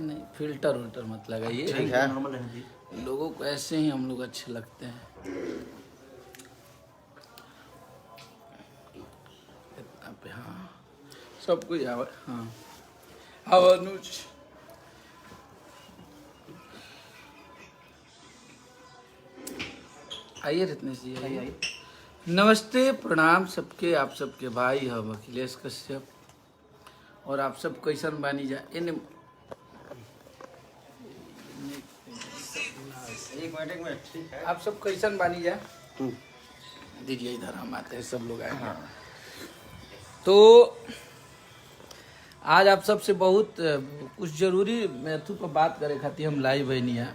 नहीं फिल्टर उल्टर मत लगाइए, ठीक है। लोगों को ऐसे ही हम लोग अच्छे लगते हैं। इतना पे हाँ सब कुछ आवा हाँ आवा अनुज आइए रितनेश जी आइए। नमस्ते प्रणाम सबके, आप सबके भाई हम अखिलेश कश्यप और आप सब कैसन बानी जा इन एक मिनट ठीक है। आप सब कैसन बानी जा दीजिए इधर हम आते हैं सब लोग आए। हाँ। तो आज आप सबसे बहुत कुछ जरूरी मैथू पर बात करे खातिर हम लाइव है नहीं है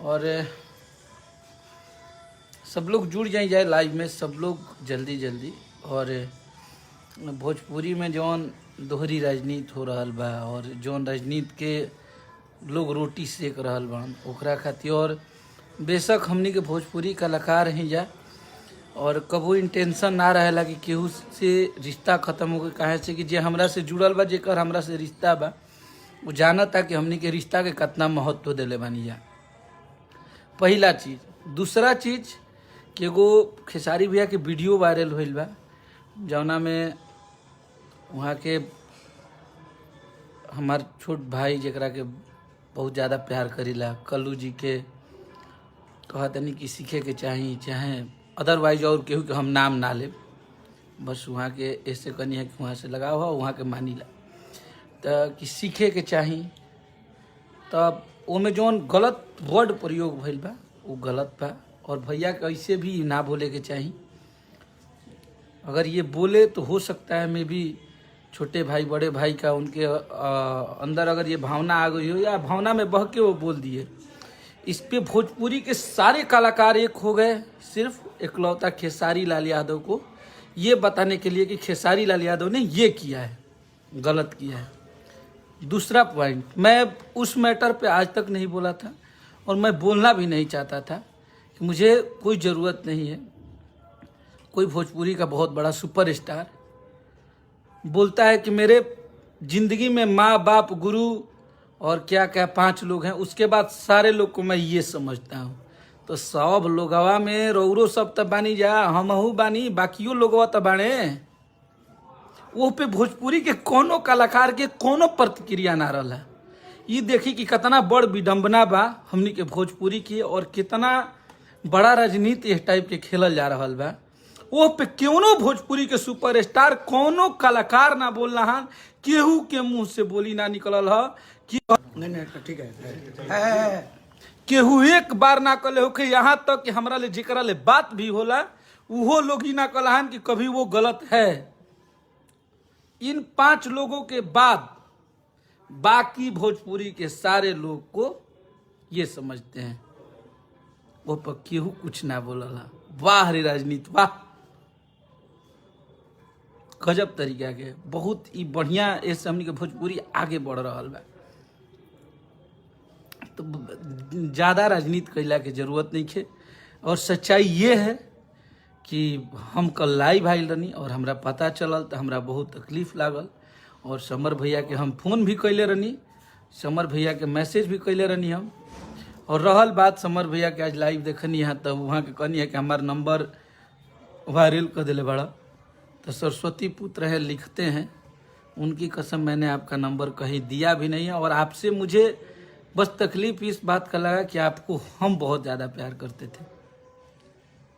और सब लोग जुड़ जाए लाइव में सब लोग जल्दी जल्दी। और भोजपुरी में जौन दोहरी राजनीति हो रहा बा और जौन राजनीति के लोग रोटी सेक रहा बन ओकरा खातिर और बेशक हमनी के भोजपुरी कलाकार हैं जा और कबो इंटेंशन ना रहेला कि केहू से रिश्ता खत्म हो गए। काहे से कि जे हमरा से जुड़ल बा जेकर हमरा से रिश्ता बा वो जानता कि हमनी के रिश्ता के कितना महत्व देले बानी जा। पहला चीज़। दूसरा चीज़ कि एगो खेसारी भैया के वीडियो वायरल होइल बा जौना में वहाँ के हमार छोट भाई जकरा के बहुत ज़्यादा प्यार करीला कल्लू जी के कहते नहीं कि सीखे के चाहिए चाहे अदरवाइज और केहू के हम नाम ना ले, बस वहाँ के ऐसे कनी है कि वहाँ से लगाओ हो वहाँ के मानी ला तो कि सीखे के चाहिए। तब ओमे जौन गलत वर्ड प्रयोग भइल बा वो गलत बा और भैया के ऐसे भी ना बोले के चाहिए। अगर ये बोले तो हो सकता है मे भी छोटे भाई बड़े भाई का उनके अंदर अगर ये भावना आ गई हो या भावना में बह के वो बोल दिए। इस पे भोजपुरी के सारे कलाकार एक हो गए सिर्फ इकलौता खेसारी लाल यादव को ये बताने के लिए कि खेसारी लाल यादव ने ये किया है, गलत किया है। दूसरा पॉइंट, मैं उस मैटर पे आज तक नहीं बोला था और मैं बोलना भी नहीं चाहता था कि मुझे कोई ज़रूरत नहीं है। कोई भोजपुरी का बहुत बड़ा सुपरस्टार बोलता है कि मेरे ज़िंदगी में माँ बाप गुरु और क्या क्या 5 लोग हैं, उसके बाद सारे लोग को मैं ये समझता हूँ। तो सब लोगवा में रौरो सब तब बानी जा हमहू बानी बाकियों लोगवा तब बाने। वो पे भोजपुरी के कोनो कलाकार के कोनो प्रतिक्रिया ना रहा। ये देखी कि कितना बड़ विडम्बना बा हमनी के भोजपुरी की और कितना बड़ा राजनीति इस टाइप के खेलल जा रहा बा। वो पे क्यों भोजपुरी के सुपरस्टार कोनो कलाकार ना बोल रहा, केहू के मुंह से बोली ना निकलल है कि नहीं ठीक है केहू एक बार ना कले हो कि यहाँ तक कि हमरा ले जेकरा ले बात भी होला वो लोग ही ना कहलाहन कि कभी वो गलत है। इन 5 लोगों के बाद बाकी भोजपुरी के सारे लोग को ये समझते हैं। वो पर केहू कुछ ना बोलला। वाह रे राजनीति वाह, गजब तरीका के बहुत ही बढ़िया ऐसे हमनी के भोजपुरी आगे बढ़ रहा बा। तो ज़्यादा राजनीति कैला के जरूरत नहीं है। और सच्चाई ये है कि हम कल लाइव आइल रही और हमरा पता चलल तो हमरा बहुत तकलीफ लागल और समर भैया के हम फोन भी कैले रही, समर भैया के मैसेज भी कैले रही हम। और रहल बात समर भैया के आज लाइव देखनी है तब वहाँ के कहनी है कि हमार नंबर वायरल कर दिले बड़ा। तो सरस्वती पुत्र है लिखते हैं, उनकी कसम मैंने आपका नंबर कहीं दिया भी नहीं है। और आपसे मुझे बस तकलीफ इस बात का लगा कि आपको हम बहुत ज़्यादा प्यार करते थे।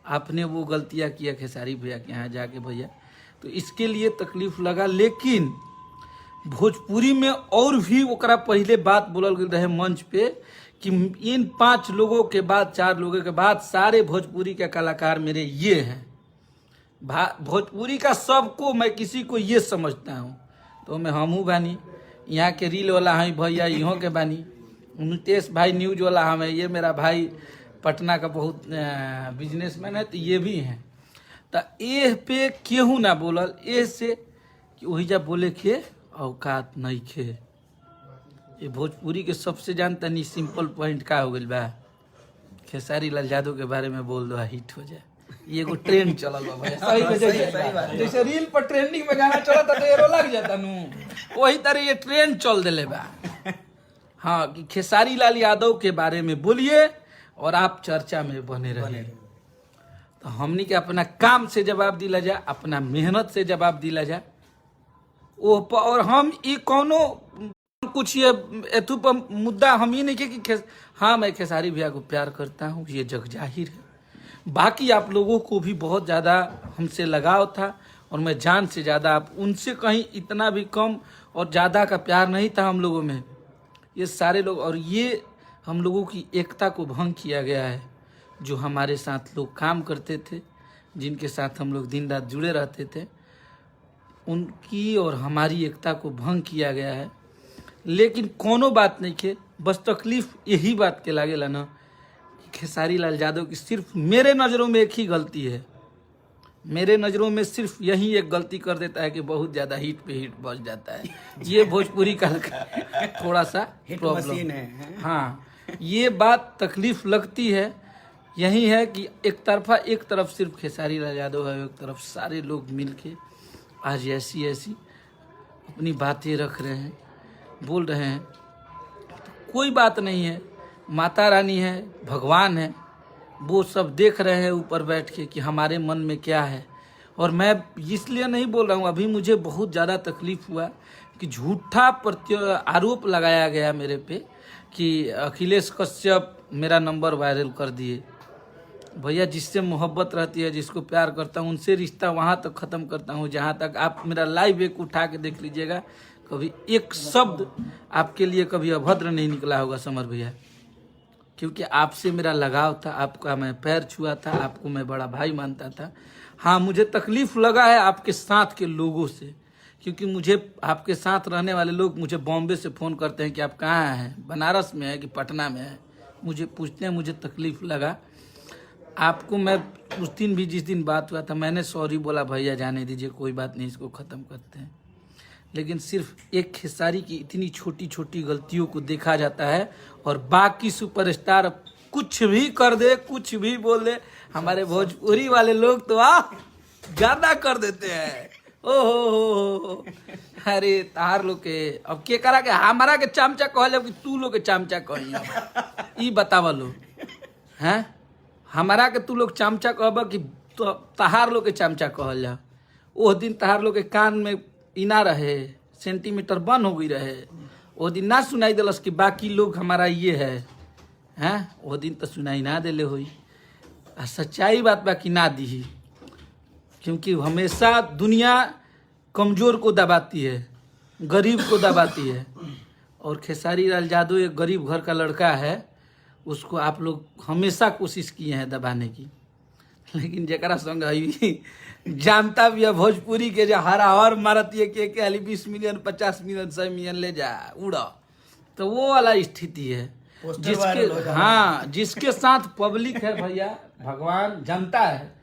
आपने वो गलतियाँ किया खेसारी भैया के यहाँ जाके भैया, तो इसके लिए तकलीफ लगा। लेकिन भोजपुरी में और भी ओकरा पहले बात बोलल गई रहे मंच पे कि इन 5 लोगों के बाद 4 लोगों के बाद सारे भोजपुरी के कलाकार मेरे ये हैं। भोजपुरी का सबको मैं किसी को ये समझता हूँ तो मैं हमहू बानी, यहाँ के रील वाला हैं भैया इहों के बानी, नितेश भाई न्यूज वाला हमें, ये मेरा भाई पटना का बहुत बिजनेसमैन है तो ये भी हैं। तो ए पे केहू ना बोलल ए से कि वही जा बोले के औकात नहीं खे। ये भोजपुरी के सबसे जानता नहीं सिंपल पॉइंट का हो गई बा, खेसारी लाल यादव के बारे में बोल दो हिट हो जाए। ये एगो ट्रेंड चलल बा भैया, सही में जैसे रील पर ट्रेंडिंग में गाना चलता तो एरो लग जाता नू, वही तरह ये ट्रेंड चल दिले बा। हाँ कि खेसारी लाल यादव के बारे में बोलिए और आप चर्चा में बने रहिए। तो हमनी के अपना काम से जवाब दिला जाए, अपना मेहनत से जवाब दिला जाए और हम ये कोनो कुछ ये एथु पर मुद्दा हम ये नहीं कि हाँ मैं खेसारी भैया को प्यार करता हूँ, ये जग जाहिर है। बाकी आप लोगों को भी बहुत ज़्यादा हमसे लगाव था और मैं जान से ज़्यादा आप उनसे कहीं इतना भी कम और ज़्यादा का प्यार नहीं था हम लोगों में। ये सारे लोग और ये हम लोगों की एकता को भंग किया गया है। जो हमारे साथ लोग काम करते थे, जिनके साथ हम लोग दिन रात जुड़े रहते थे, उनकी और हमारी एकता को भंग किया गया है। लेकिन कोनो बात नहीं के, बस तकलीफ यही बात के लागेला ना कि खेसारी लाल यादव की सिर्फ मेरे नज़रों में एक ही गलती है। मेरे नज़रों में सिर्फ यही एक गलती कर देता है कि बहुत ज़्यादा हिट पे हिट बच जाता है। ये भोजपुरी का थोड़ा सा प्रॉब्लम है। हाँ, ये बात तकलीफ लगती है। यही है कि एक तरफ सिर्फ खेसारी लाल यादव है, एक तरफ सारे लोग मिलके आज ऐसी अपनी बातें रख रहे हैं, बोल रहे हैं। तो कोई बात नहीं है, माता रानी है, भगवान है, वो सब देख रहे हैं ऊपर बैठ के कि हमारे मन में क्या है। और मैं इसलिए नहीं बोल रहा हूँ, अभी मुझे बहुत ज़्यादा तकलीफ हुआ कि झूठा आरोप लगाया गया मेरे पे कि अखिलेश कश्यप मेरा नंबर वायरल कर दिए। भैया, जिससे मोहब्बत रहती है, जिसको प्यार करता हूँ, उनसे रिश्ता वहाँ तक ख़त्म करता हूँ जहाँ तक आप मेरा लाइव एक उठा के देख लीजिएगा, कभी एक शब्द आपके लिए कभी अभद्र नहीं निकला होगा समर भैया। क्योंकि आपसे मेरा लगाव था, आपका मैं पैर छुआ था, आपको मैं बड़ा भाई मानता था। हाँ, मुझे तकलीफ़ लगा है आपके साथ के लोगों से, क्योंकि मुझे आपके साथ रहने वाले लोग मुझे बॉम्बे से फ़ोन करते हैं कि आप कहाँ हैं, बनारस में है कि पटना में है, मुझे पूछते हैं। मुझे तकलीफ़ लगा। आपको मैं उस दिन भी जिस दिन बात हुआ था, मैंने सॉरी बोला, भैया जाने दीजिए, कोई बात नहीं, इसको ख़त्म करते हैं। लेकिन सिर्फ एक खेसारी की इतनी छोटी छोटी गलतियों को देखा जाता है और बाकी सुपरस्टार कुछ भी कर दे, कुछ भी बोल दे, हमारे भोजपुरी वाले लोग तो ज्यादा कर देते हैं। ओहो, अरे तार लोग के अब के करा के हमारा के चमचा कहले कि तू लोग के चमचा कही, ई बतावा लो हैं। हमारा के तू लोग चमचा कहब कि तो तहार लोग के चमचा कहल जा। ओह दिन तहार लोग के कान में इना रहे, सेंटीमीटर बंद हो गई रहे, वो दिन ना सुनाई दिलस कि बाकी लोग हमारा ये है हैं। वो दिन तो सुनाई ना दिले हुई। सच्चाई बात बाकी ना दी, क्योंकि हमेशा दुनिया कमज़ोर को दबाती है, गरीब को दबाती है। और खेसारी लाल यादव एक गरीब घर का लड़का है, उसको आप लोग हमेशा कोशिश किए हैं दबाने की। लेकिन जरा संग जानता भी है भोजपुरी के जो हरा और मारती है कि 20 मिलियन 50 मिलियन 100 मिलियन ले जा उड़ा, तो वो वाला स्थिति है जिसके जिसके साथ पब्लिक है भैया, भगवान जनता है।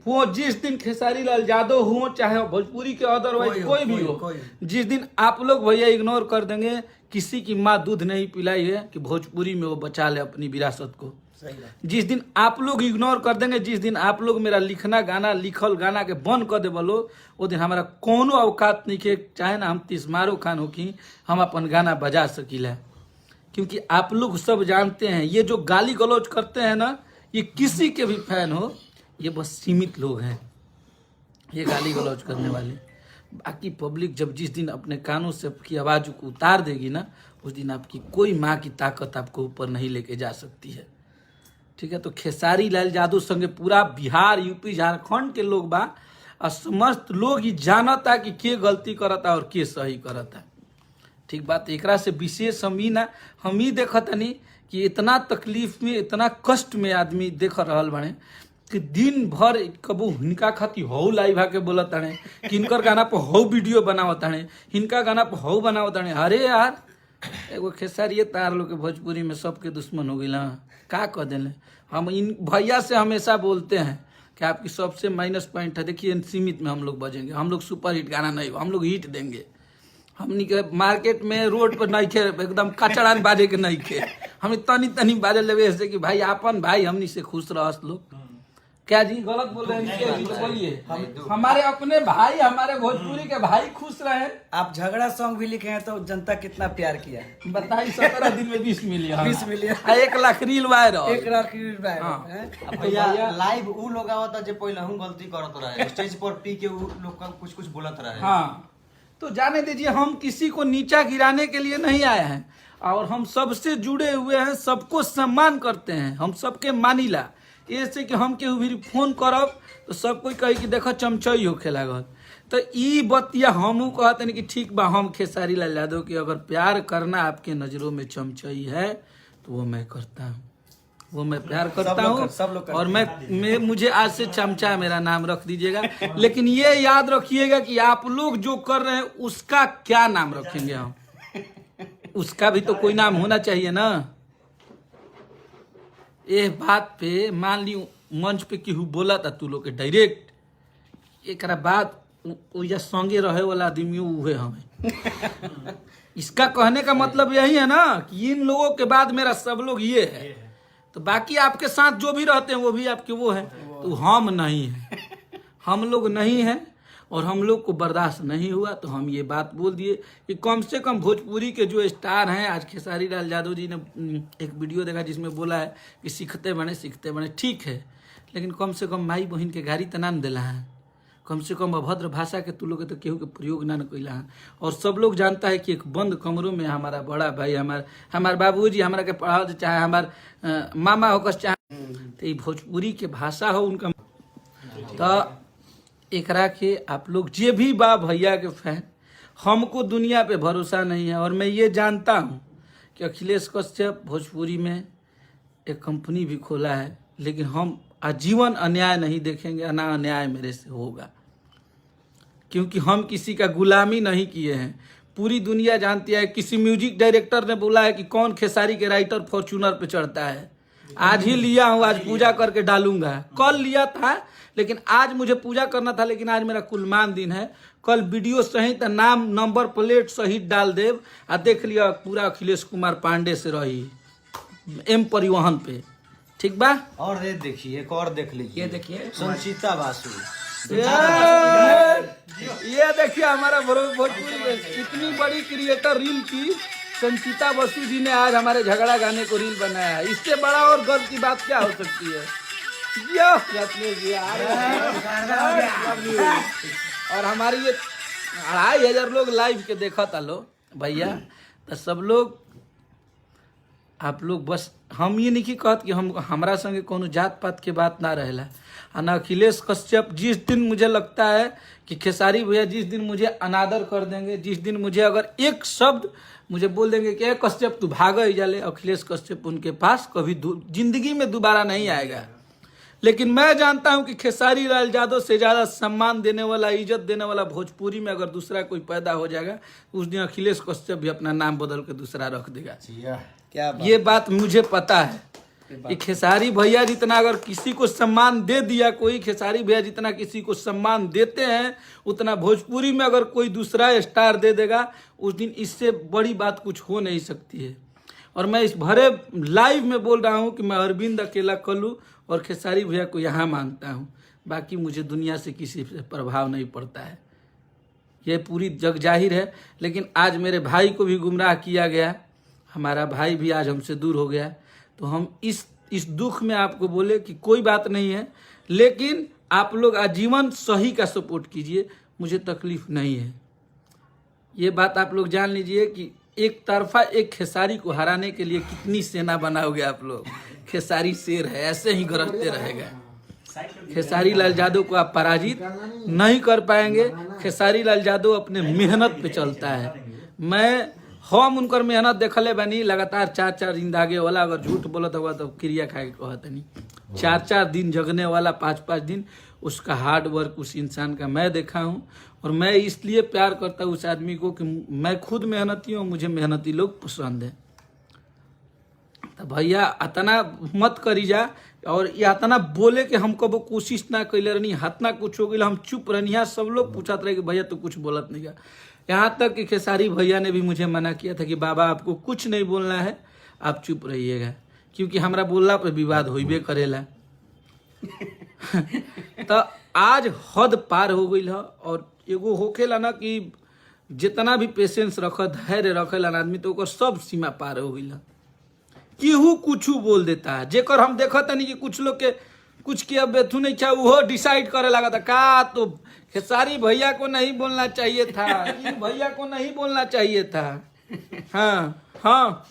वो जिस दिन खेसारी लाल यादव हो, चाहे भोजपुरी के अदरवाइज कोई भी हो, जिस दिन आप लोग भैया इग्नोर कर देंगे, किसी की माँ दूध नहीं पिलाई है कि भोजपुरी में वो बचा ले अपनी विरासत को। जिस दिन आप लोग इग्नोर कर देंगे, जिस दिन आप लोग मेरा लिखना गाना लिखल गाना के बंद कर दे बोलो, वो दिन हमारा कोनो औकात नहीं के, चाहे ना हम तिस्मारो खान हो कि हम अपन गाना बजा सकीला। क्योंकि आप लोग सब जानते हैं, ये जो गाली गलौज करते हैं ना, ये किसी के भी फैन हो, ये बस सीमित लोग हैं ये गाली गलौज करने वाले। बाकी पब्लिक जब जिस दिन अपने कानों से आपकी आवाज़ को उतार देगी ना, उस दिन आपकी कोई माँ की ताकत आपको ऊपर नहीं लेके जा सकती है। ठीक है, तो खेसारी लाल यादव संगे पूरा बिहार, यूपी, झारखंड के लोग बा और समस्त लोग ही जानता कि के गलती करता और के सही करता। ठीक बात, एकरा से विशेष हम ही देखतनी कि इतना तकलीफ में, इतना कष्ट में आदमी देख रहल बने कि दिन भर कबू हिनका खाती हौ लाइव आके बोलत हणे, किनकर गाना पर हौ वीडियो बनावत हणे, हिनका गाना पर हौ बनावत हणे। अरे यार, एगो खेसारिये तार लोग के भोजपुरी में सबके दुश्मन हो गई का कह दिले। हम इन भैया से हमेशा बोलते हैं कि आपकी सबसे माइनस पॉइंट है, देखिए सीमित में हम लोग बजेंगे, हम लोग सुपर हिट गाना नहीं, हम लोग हिट देंगे। हमनी के मार्केट में रोड पर नहीं खे, एकदम कचड़ान बाजे के नहीं खे, हम तनी तनी बाजे लेवे ऐसे कि भाई अपन भाई हमनी से खुश रहस लोग। क्या जी गलत बोल रहे हैं? निखिल जी तो बोलिए। हमारे अपने भाई, हमारे भोजपुरी के भाई खुश रहे। आप झगड़ा सॉन्ग भी लिखे हैं तो जनता कितना प्यार किया। बताइए 17 दिन में 20 million 20 million 1 lakh reel viral. 1 lakh हाँ। भैया लाइव उ लोग आवता जे पहले हम गलती करत रहे, स्टेज पर पी के उ लोग का कुछ कुछ बोलत रहे। हाँ, तो जाने दीजिए, हम किसी को नीचा गिराने के लिए नहीं आए हैं और हम सबसे जुड़े हुए हैं, सबको सम्मान करते हैं, हम सबके मानिला। ऐसे कि हम केहू भी फोन करब तो सब कोई कही कि देखो चमचई होखे लागल। तो ई बतिया हमू कहते हैं कि ठीक बा, हम खेसारी लाल यादव की अगर प्यार करना आपके नजरों में चमचई है तो वो मैं करता हूँ, वो मैं प्यार करता हूँ। सब लोग और मैं मुझे आज से चमचा मेरा नाम रख दीजिएगा। लेकिन ये याद रखिएगा कि आप लोग जो कर रहे हैं उसका क्या नाम रखेंगे हम, उसका भी तो कोई नाम होना चाहिए ना। ये बात पे मान ली मंच पे केहू बोला था तू लोग के डायरेक्ट, एक बात या संगे रहे वाला आदमी हुए हमें। इसका कहने का मतलब यही है ना कि इन लोगों के बाद मेरा सब लोग ये है, तो बाकी आपके साथ जो भी रहते हैं वो भी आपके वो है, तो हम नहीं है, हम लोग नहीं है और हम लोग को बर्दाश्त नहीं हुआ। तो हम ये बात बोल दिए कि कम से कम भोजपुरी के जो स्टार हैं, आज खेसारी लाल यादव जी ने एक वीडियो देखा जिसमें बोला है कि सीखते बने, ठीक है, लेकिन कम से कम माई बहन के गाड़ी तो ना दिला है, कम से कम अभद्र भाषा के तू लोग तो केहू के प्रयोग ना कैला है। और सब लोग जानता है कि एक बंद कमरों में हमारा बड़ा भाई, हमारे बाबूजी हमारा के पढ़ा चाहे हमार मामा होकर चाहे, तो ये भोजपुरी के भाषा हो उनका। तो एकरा के आप लोग जे भी बा भैया के फैन, हमको दुनिया पे भरोसा नहीं है। और मैं ये जानता हूँ कि अखिलेश कश्यप भोजपुरी में एक कंपनी भी खोला है, लेकिन हम आजीवन अन्याय नहीं देखेंगे, ना अन्याय मेरे से होगा, क्योंकि हम किसी का गुलामी नहीं किए हैं। पूरी दुनिया जानती है, किसी म्यूजिक डायरेक्टर ने बोला है कि कौन खेसारी के राइटर फॉर्च्यूनर पे चढ़ता है। आज ही लिया हूँ, आज पूजा करके डालूंगा। कल लिया था लेकिन आज मुझे पूजा करना था, लेकिन आज मेरा कुलमान दिन है। कल वीडियो सहित नाम नंबर प्लेट सहित डाल देव आ देख लिया पूरा अखिलेश कुमार पांडे से रही एम परिवहन पे, ठीक बा। और ये देखिए, एक और देख लीजिए, ये देखिए संचिता बासु। ये देखिए हमारा भोजपुरी में इतनी बड़ी क्रिएटर रील की संचिता बसु जी ने आज हमारे झगड़ा गाने को रील बनाया है। इससे बड़ा और गर्व की बात क्या हो सकती है। और हमारी ये 2500 लोग लाइव के देखा था लो भैया, तो सब लोग आप लोग बस हम ये नहीं कहत कि हम हमारा संगे कोनो जात पात के बात ना रहेला। ना अखिलेश कश्यप, जिस दिन मुझे लगता है कि खेसारी भैया जिस दिन मुझे अनादर कर देंगे, जिस दिन मुझे अगर एक शब्द मुझे बोल देंगे कि कश्यप तू भागा ही जाले, अखिलेश कश्यप उनके पास कभी जिंदगी में दोबारा नहीं आएगा। लेकिन मैं जानता हूं कि खेसारी लाल यादव से ज्यादा सम्मान देने वाला, इज्जत देने वाला भोजपुरी में अगर दूसरा कोई पैदा हो जाएगा, उस दिन अखिलेश कश्यप भी अपना नाम बदल के दूसरा रख देगा। क्या ये बात मुझे पता है कि खेसारी भैया जितना अगर किसी को सम्मान दे दिया कोई, खेसारी भैया जितना किसी को सम्मान देते हैं, उतना भोजपुरी में अगर कोई दूसरा स्टार दे देगा, उस दिन इससे बड़ी बात कुछ हो नहीं सकती है। और मैं इस भरे लाइव में बोल रहा हूं कि मैं अरविंद अकेला कल्लू और खेसारी भैया को यहाँ मानता हूँ, बाकी मुझे दुनिया से किसी से प्रभाव नहीं पड़ता है, ये पूरी जग जाहिर है। लेकिन आज मेरे भाई को भी गुमराह किया गया, हमारा भाई भी आज हमसे दूर हो गया, तो हम इस दुख में आपको बोले कि कोई बात नहीं है, लेकिन आप लोग आजीवन सही का सपोर्ट कीजिए, मुझे तकलीफ नहीं है। ये बात आप लोग जान लीजिए कि एक तरफा एक खेसारी को हराने के लिए कितनी सेना बनाओगे आप लोग। खेसारी शेर है, ऐसे ही गरजते रहेगा। खेसारी लाल यादव को आप पराजित नहीं कर पाएंगे। खेसारी लाल यादव अपने मेहनत पे चलता है। हम उनकर मेहनत देखले बनी, लगातार 4-4 दिन दागे वाला, अगर झूठ बोलत होगा तो क्रिया खा के कहते नहीं, 4-4 दिन जगने वाला, 5-5 दिन, उसका हार्ड वर्क उस इंसान का मैं देखा हूँ। और मैं इसलिए प्यार करता हूँ उस आदमी को कि मैं खुद मेहनती हूँ, मुझे मेहनती लोग पसंद है। तो भैया अतना मत करी जा, और ये अतना बोले कि हम कबो कोशिश ना कैले रहनी, हाथ ना कुछ हो गई हम चुप रहनी। सब लोग पूछत रहे कि भैया तो कुछ बोलत नहीं का। यहाँ तक कि खेसारी भैया ने भी मुझे मना किया था कि बाबा आपको कुछ नहीं बोलना है, आप चुप रहिएगा, क्योंकि हमारा बोलला पे विवाद होइबे करेला। तो आज हद पार हो गई है। और एगो होखेला ना कि जितना भी पेशेंस रख धैर्य रखेला ना आदमी, तो ओकर सब सीमा पार हो गई है। केहू कुछ बोल देता है, जेकर हम देखा तनी कि कुछ लोग के कुछ किया बेथू नहीं क्या वो डिसाइड करे लगा था का, तो खेसारी भैया को नहीं बोलना चाहिए था, इन भैया को नहीं बोलना चाहिए था। हाँ हाँ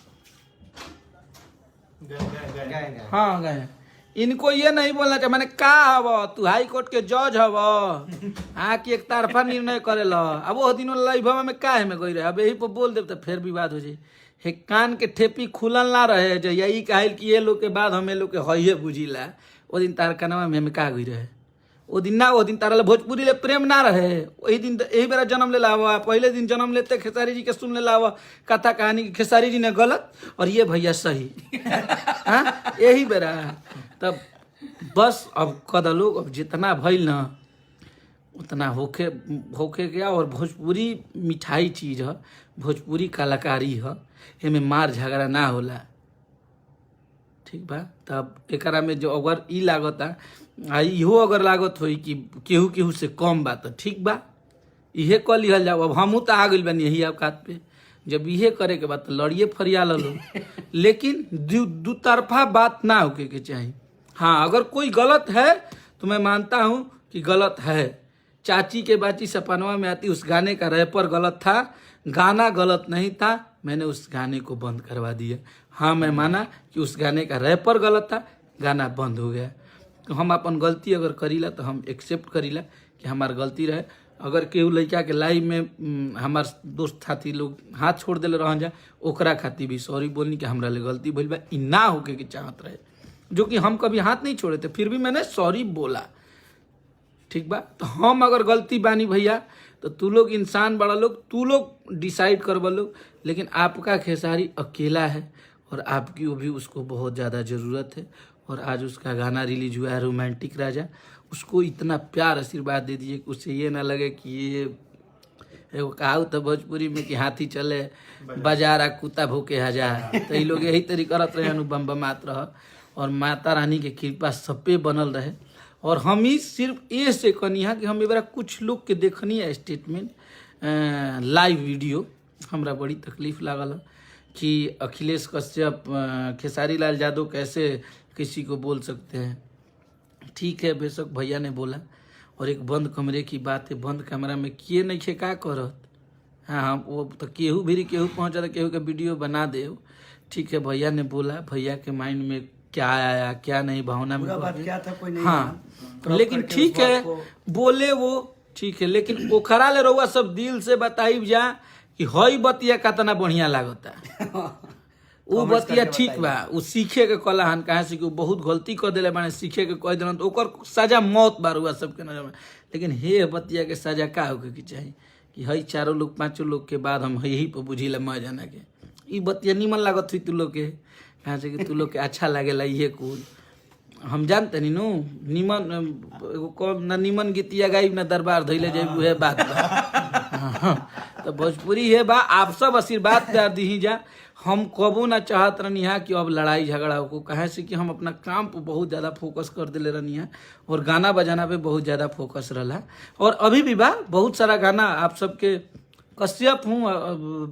हाँ गए, इनको ये नहीं बोलना चाहिए। मैंने का हव तू हाई कोर्ट के जज हव, कि एक तरफा निर्णय करे ला। अब वो दिन लाइव में का है में गई रहे, अब यही पर बोल दे तो फिर विवाद हो जाए। हे कान के ठेपी खुलल ना रहे जो यही कहल कि ये लोग के बाद हमें लोग के हइये बुझिला। वो दिन तार कनवा में हमें का गई रहे, वो दिन ना, वो दिन तारा भोजपुरी ले प्रेम ना रहे। वही दिन यही बेरा जन्म ले लावा, पहले दिन जन्म लेते खेसारी जी के सुन ले लावा कथा कहानी कि खेसारी जी ने गलत और ये भैया सही। हाँ यही बेरा। तब बस अब कदा लोग अब जितना भइल ना उतना होके गया। और भोजपुरी मिठाई चीज है, भोजपुरी कलाकारी है, एमे मार झगड़ा ना होला। ठीक बा। तब एकरा में जो अगर ई लागता इहो अगर लागत होई कि केहू केहू से कम बा तो ठीक बा, इहे क लिहल जाओ। अब हमहू तो आ गइल बानी यही औकात पे, जब इहे करे के बात तो लड़िए फरिया लो। लेकिन दू तरफा बात ना होके के चाहिए। हाँ अगर कोई गलत है तो मैं मानता हूँ कि गलत है। चाची के बाची सपनवा में आती उस गाने का रैपर गलत था, गाना गलत नहीं था, मैंने उस गाने को बंद करवा दिया। हाँ मैं माना कि उस गाने का रैपर गलत था, गाना बंद हो गया। तो हम अपन गलती अगर करीला तो हम एक्सेप्ट करीला कि हमार गलती रहे। अगर केहू लड़का के लाइव में हमार दोस्त साथी लोग हाथ छोड़ दिले रहन जा, ओकरा खातिर भी सॉरी बोलनी कि हमरा ले गलती भइल बा, इ ना होके के चाहत रहे, जो कि हम कभी हाथ नहीं छोड़े थे, फिर भी मैंने सॉरी बोला। ठीक बा। तो हम अगर गलती बानी भैया तो तू लोग इंसान बड़ा लोग, तू लोग डिसाइड करवा लोग। लेकिन आपका खेसारी अकेला है और आपकी वो भी उसको बहुत ज़्यादा ज़रूरत है। और आज उसका गाना रिलीज हुआ है रोमांटिक राजा, उसको इतना प्यार आशीर्वाद दे दीजिए कि उससे ये ना लगे कि ये एगो कहाऊ तो भोजपुरी में कि हाथी चले बाजार आ कुत्ता भूखे हजार। तो ये लोग यही तरीका करत रहे, अनुबम बमात रह। और माता रानी के कृपा सब पे बनल रहे। और हम ही सिर्फ ये से कनी है कि हम एक बार कुछ लोग के देखनी है स्टेटमेंट लाइव वीडियो, हमरा बड़ी तकलीफ लागल कि अखिलेश कश्यप खेसारी लाल यादव कैसे किसी को बोल सकते हैं। ठीक है बेशक भैया ने बोला, और एक बंद कमरे की बात है, बंद कमरा में किए नहीं खे का करत। हाँ वो तो केहू भी केहू पहुँचा तो केहू के वीडियो बना दे। ठीक है भैया ने बोला, भैया के माइंड में क्या आया क्या नहीं, भावना में बात क्या था कोई नहीं। हाँ लेकिन ठीक है बोले वो ठीक है। लेकिन ओखरा ले रहुआ सब दिल से बताई जा कि हई बतिया कितना बढ़िया लागता। वो बतिया ठीक बा, वो सीखे के कला हन, कहे से कि वो बहुत गलती कर दिले बाने, सीखे के कह दिलन तो ओकर सजा मौत बार हुआ सबके नजर में। लेकिन हे बतिया के सजा का होके के चाहिए कि हई चारों लोग पांचों लोग के बाद हम यही पर बुझिला मैं जाना के ई बतिया निमन लागत हुई तू लोग के, कहे से कि तू लोग के अच्छा लागेला ये कुल। हम जानते नहीं नो निमन एगो कौन ना निमन गीतिया गाई ना दरबार धैले जाए उहे बात बा। तो भोजपुरी है बा, आप सब आशीर्वाद प्यार दी जा। हम कबो ना चाहत रहनी है कि अब लड़ाई झगड़ा हो, कहे से कि हम अपना काम पर बहुत ज़्यादा फोकस कर दिले रहनी है और गाना बजाना पे बहुत ज़्यादा फोकस रहा। और अभी भी बा बहुत सारा गाना आप सबके कश्यप हूँ,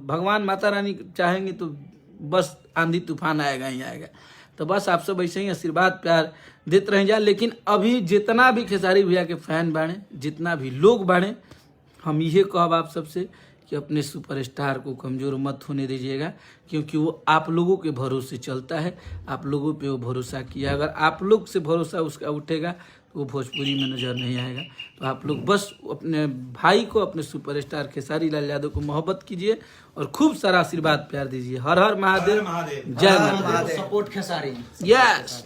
भगवान माता रानी चाहेंगे तो बस आंधी तूफान आएगा ही आएगा। तो बस आप सब ऐसे ही आशीर्वाद प्यार देते रह जा। लेकिन अभी जितना भी खेसारी भैया के फैन बाड़े, जितना भी लोग बाड़े, हम ये कहब आप सबसे कि अपने सुपरस्टार को कमज़ोर मत होने दीजिएगा, क्योंकि वो आप लोगों के भरोसे चलता है। आप लोगों पे वो भरोसा किया, अगर आप लोग से भरोसा उसका उठेगा तो वो भोजपुरी में नज़र नहीं आएगा। तो आप लोग बस अपने भाई को, अपने सुपरस्टार खेसारी लाल यादव को मोहब्बत कीजिए और खूब सारा आशीर्वाद प्यार दीजिए। हर हर महादेव, जय महादेव, सपोर्ट खेसारी। यस।